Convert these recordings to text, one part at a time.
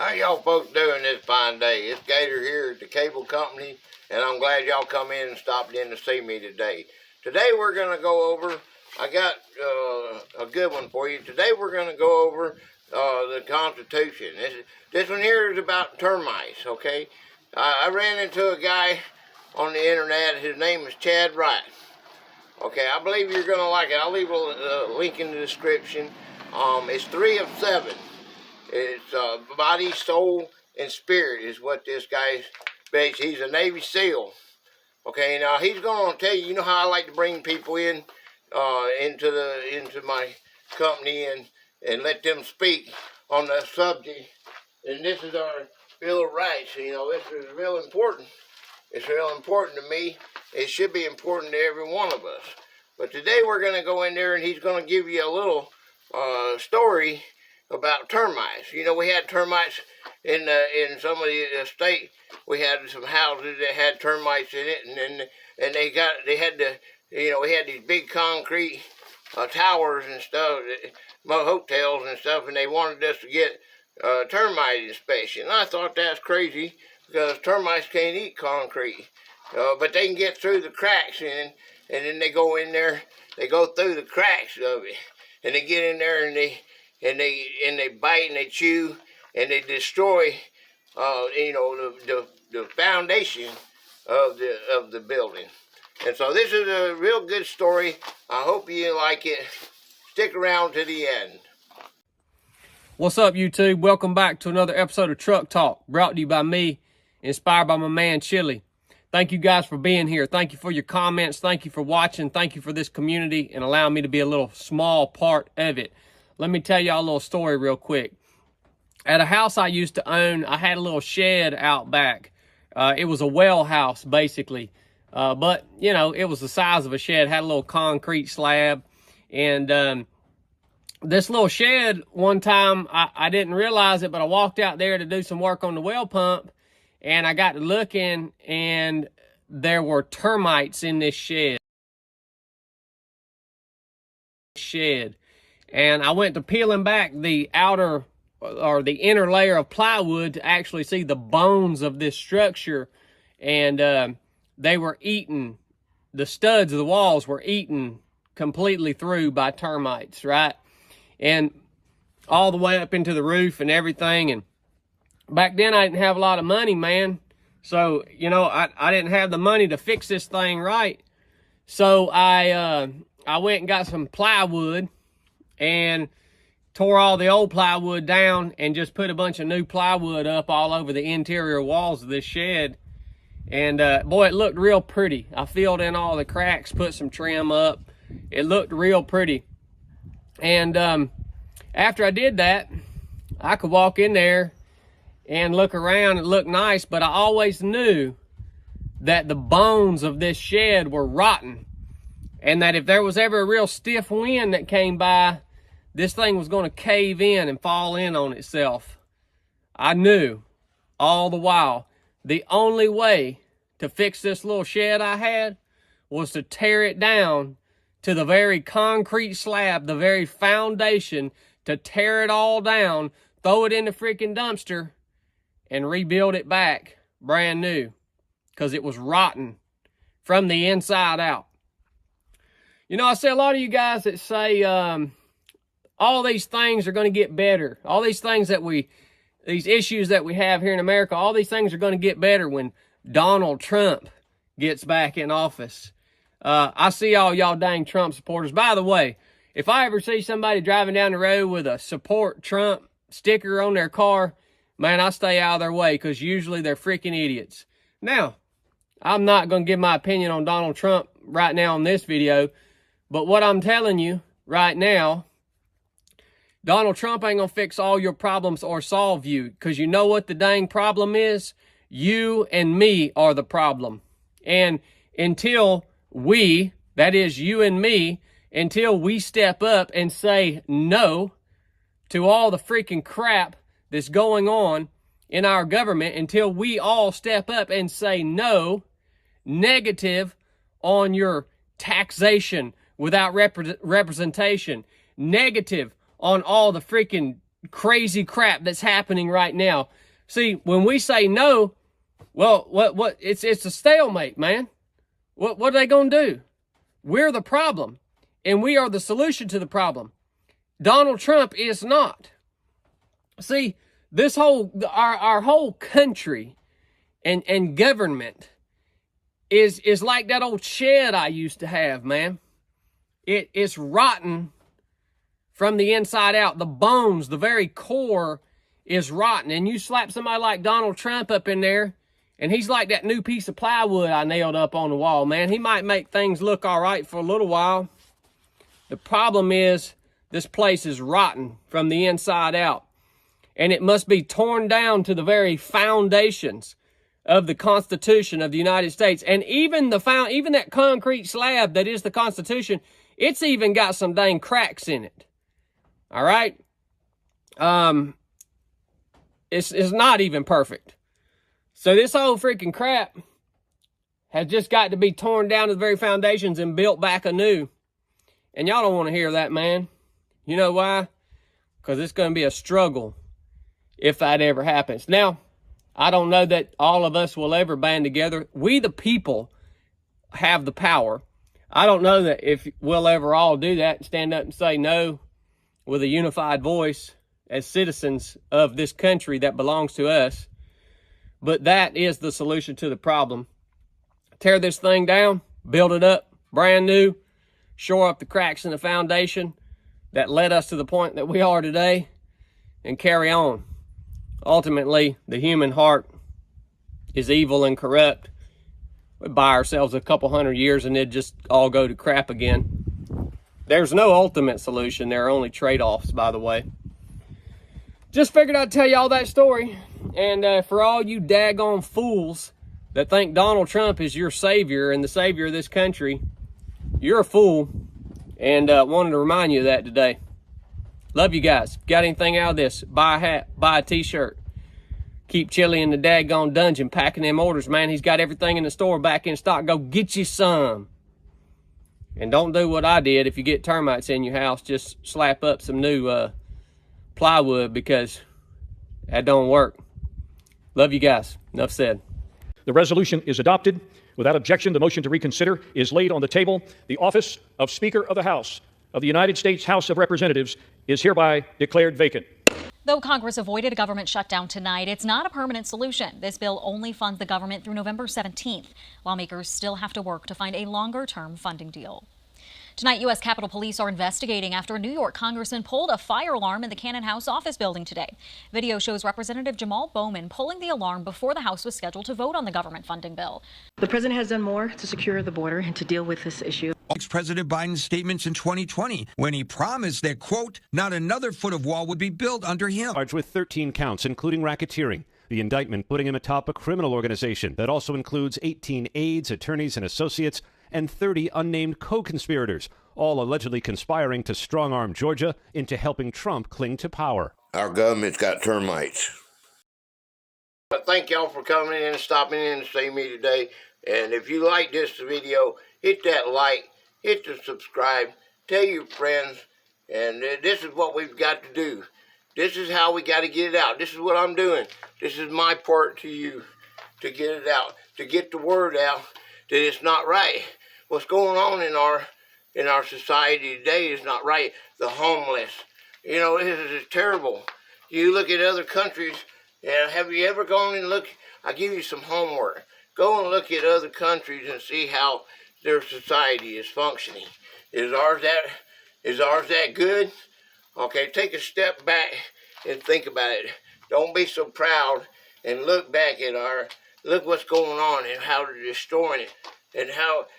How y'all folks doing this fine day? It's Gator here at the cable company, and I'm glad y'all come in and stopped in to see me today. Today we're going to go over, I got a good one for you. Today we're going to go over the Constitution. This one here is about termites, okay? I ran into a guy on the internet. His name is Chad Wright. Okay, I believe you're going to like it. I'll leave a link in the description. It's 3 of 7. It's body, soul, and spirit is what this guy's based. He's a Navy SEAL. Okay, now he's going to tell you, you know how I like to bring people in into my company and let them speak on the subject. And this is our Bill of Rights. You know, this is real important. It's real important to me. It should be important to every one of us. But today we're going to go in there and he's going to give you a little story about termites. You know, we had termites in some of the state. We had some houses that had termites in it, and they had to, you know, we had these big concrete towers and stuff, hotels and stuff, and they wanted us to get termite inspection. And I thought that's crazy because termites can't eat concrete, but they can get through the cracks and then they go in there, they go through the cracks of it, and they get in there and they bite and they chew and they destroy, you know, the foundation of the building. And so this is a real good story. I hope you like it. Stick around to the end. What's up, YouTube? Welcome back to another episode of Truck Talk, brought to you by me, inspired by my man Chili. Thank you guys for being here. Thank you for your comments. Thank you for watching. Thank you for this community and allowing me to be a little small part of it. Let me tell y'all a little story real quick. At a house I used to own, I had a little shed out back. It was a well house, basically. But, you know, it was the size of a shed, had a little concrete slab. And this little shed, one time, I didn't realize it, but I walked out there to do some work on the well pump. And I got to looking, and there were termites in this shed. And I went to peeling back the outer or the inner layer of plywood to actually see the bones of this structure. And they were eaten. The studs of the walls were eaten completely through by termites, right? And all the way up into the roof and everything. And back then I didn't have a lot of money, man. So, you know, I didn't have the money to fix this thing right. So I went and got some plywood and tore all the old plywood down and just put a bunch of new plywood up all over the interior walls of this shed. And boy, it looked real pretty. I filled in all the cracks, put some trim up. It looked real pretty. And after I did that, I could walk in there and look around and look nice, but I always knew that the bones of this shed were rotten, and that if there was ever a real stiff wind that came by, this thing was going to cave in and fall in on itself. I knew all the while the only way to fix this little shed I had was to tear it down to the very concrete slab, the very foundation, to tear it all down, throw it in the freaking dumpster, and rebuild it back brand new, because it was rotten from the inside out. You know, I see a lot of you guys that say all these things are going to get better. All these things these issues that we have here in America, all these things are going to get better when Donald Trump gets back in office. I see all y'all dang Trump supporters. By the way, if I ever see somebody driving down the road with a support Trump sticker on their car, man, I stay out of their way, because usually they're freaking idiots. Now, I'm not going to give my opinion on Donald Trump right now in this video, but what I'm telling you right now, Donald Trump ain't going to fix all your problems or solve you, because you know what the dang problem is? You and me are the problem. And until we, that is you and me, until we step up and say no to all the freaking crap that's going on in our government, until we all step up and say no, negative on your taxation without representation, negative on all the freaking crazy crap that's happening right now. See, when we say no, well, it's a stalemate, man. What are they going to do? We're the problem, and we are the solution to the problem. Donald Trump is not. See, this whole, our whole country and government is like that old shed I used to have, man. It is rotten from the inside out. The bones, the very core is rotten. And you slap somebody like Donald Trump up in there, and he's like that new piece of plywood I nailed up on the wall, man. He might make things look all right for a little while. The problem is this place is rotten from the inside out. And it must be torn down to the very foundations of the Constitution of the United States. And even even that concrete slab that is the Constitution, it's even got some dang cracks in it. All right? It's not even perfect. So this whole freaking crap has just got to be torn down to the very foundations and built back anew. And y'all don't want to hear that, man. You know why? Because it's going to be a struggle if that ever happens. Now, I don't know that all of us will ever band together. We, the people, have the power. I don't know that if we'll ever all do that and stand up and say no with a unified voice as citizens of this country that belongs to us. But that is the solution to the problem. Tear this thing down, build it up, brand new, shore up the cracks in the foundation that led us to the point that we are today, and carry on. Ultimately, the human heart is evil and corrupt. We buy ourselves a couple hundred years and it'd just all go to crap again. There's no ultimate solution. There are only trade-offs, by the way. Just figured I'd tell you all that story. And for all you daggone fools that think Donald Trump is your savior and the savior of this country, you're a fool. And wanted to remind you of that today. Love you guys. Got anything out of this? Buy a hat, buy a t-shirt. Keep Chili in the daggone dungeon packing them orders, man. He's got everything in the store back in stock. Go get you some. And don't do what I did. If you get termites in your house, just slap up some new plywood, because that don't work. Love you guys. Enough said. The resolution is adopted. Without objection, the motion to reconsider is laid on the table. The office of Speaker of the House of the United States House of Representatives is hereby declared vacant. Though Congress avoided a government shutdown tonight, it's not a permanent solution. This bill only funds the government through November 17th. Lawmakers still have to work to find a longer-term funding deal. Tonight, U.S. Capitol Police are investigating after a New York congressman pulled a fire alarm in the Cannon House office building today. Video shows Representative Jamal Bowman pulling the alarm before the House was scheduled to vote on the government funding bill. The president has done more to secure the border and to deal with this issue. President Biden's statements in 2020 when he promised that, quote, not another foot of wall would be built under him. Charged with 13 counts, including racketeering. The indictment putting him atop a criminal organization that also includes 18 aides, attorneys, and associates, and 30 unnamed co-conspirators, all allegedly conspiring to strong-arm Georgia into helping Trump cling to power. Our government's got termites. But thank y'all for coming in and stopping in to see me today. And if you like this video, hit that like, hit the subscribe, tell your friends. And this is what we've got to do. This is how we got to get it out. This is what I'm doing. This is my part to you to get it out, to get the word out that it's not right. What's going on in our society today is not right. The homeless, you know, this is terrible. You look at other countries, and have you ever gone and looked? I'll give you some homework. Go and look at other countries and see how their society is functioning. Is ours that good? Okay, take a step back and think about it. Don't be so proud, and look back at look what's going on and how they're destroying it. And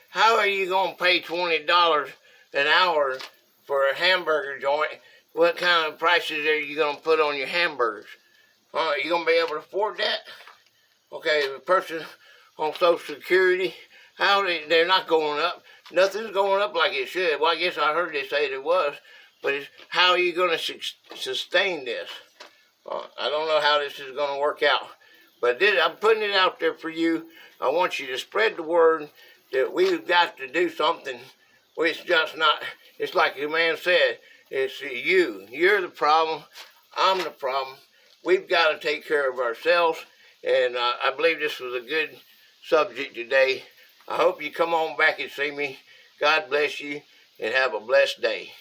how are you going to pay $20 an hour for a hamburger joint? What kind of prices are you going to put on your hamburgers? Are you going to be able to afford that? Okay, the person on Social Security, they're not going up. Nothing's going up like it should. Well, I guess I heard they say it was, but how are you going to sustain this? I don't know how this is going to work out, but I'm putting it out there for you. I want you to spread the word that we've got to do something. It's just not, it's like the man said, it's you. You're the problem. I'm the problem. We've got to take care of ourselves, and I believe this was a good subject today. I hope you come on back and see me. God bless you, and have a blessed day.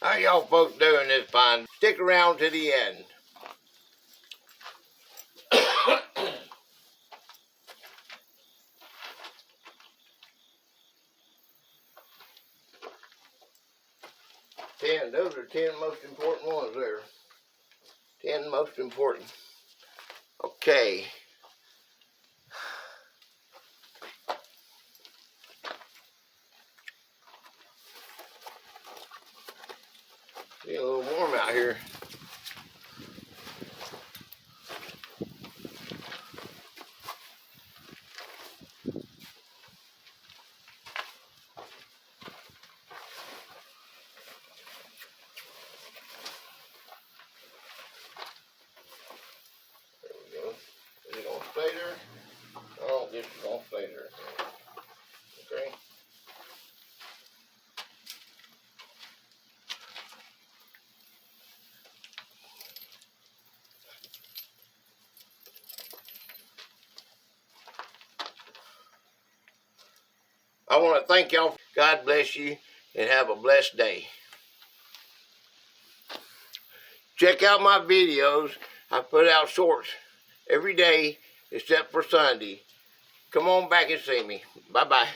How y'all folks doing this fine? Stick around to the end. Those are 10 most important ones there. 10 most important. Okay. It's a little warm out here. There we go. Is it gonna stay there? I don't guess it's gonna stay there. Okay. I want to thank y'all. God bless you and have a blessed day. Check out my videos. I put out shorts every day except for Sunday. Come on back and see me. Bye-bye.